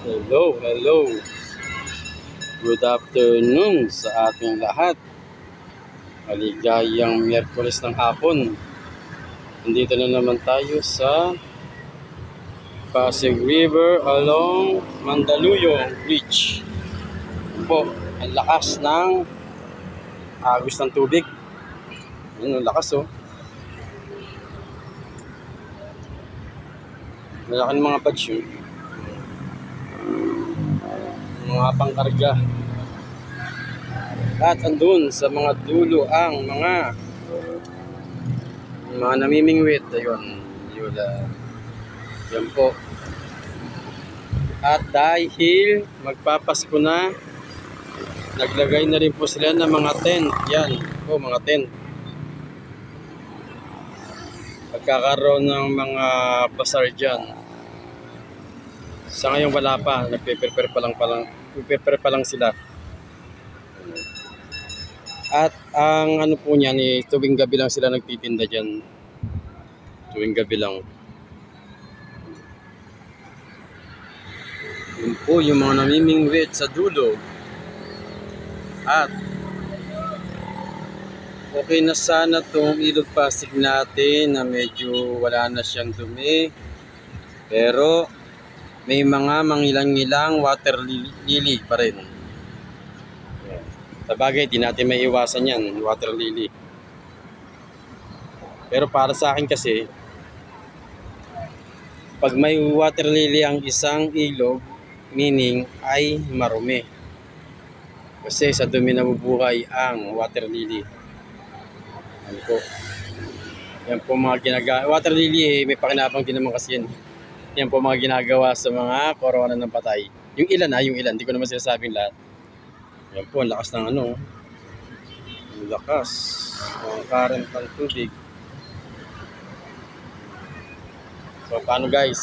Hello, hello. Good afternoon sa ating lahat. Maligayang Miyerkules ng hapon. Nandito na naman tayo sa Pasig River along Mandaluyong Bridge. Po, ang lakas ng agos ng tubig. Ano, lakas oh. Malaki ng mga batch yun. Mga pangkarga. At andun sa mga dulo ang mga namimingwit. Ayun, yun. Yan po. At dahil magpapasko na, naglagay na rin po sila ng mga tent. Yan po, mga tent. Pagkakaroon ng mga bazaar dyan. Sa ngayon wala pa, nagpe-prepare pa lang sila. At ang ano po niyan, tuwing gabi lang sila nagtitinda dyan. Tuwing gabi lang. Yun po yung mga namimingwit sa dulo. At okay na sana itong ilog Pasig natin na medyo wala na siyang dumi. Pero may mga mangilang-ngilang water lily pa rin. Sa bagay, di natin may iwasan yan, water lily. Pero para sa akin kasi, pag may water lily ang isang ilog, meaning ay marumi. Kasi sa dumi nabubuhay ang water lily. Yan po. Yan po mga ginagawa. Water lily, may pakinabang din naman kasi yan. Yan po mga ginagawa sa mga corona ng patay. Yung ilan yung ilan. Hindi ko naman sinasabing lahat. Yan po, ang lakas ng ano. Ang lakas. Ang current ng tubig. So, paano guys?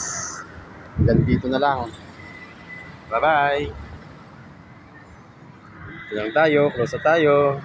Hanggang dito na lang. Bye-bye. Dito lang tayo. Close na tayo.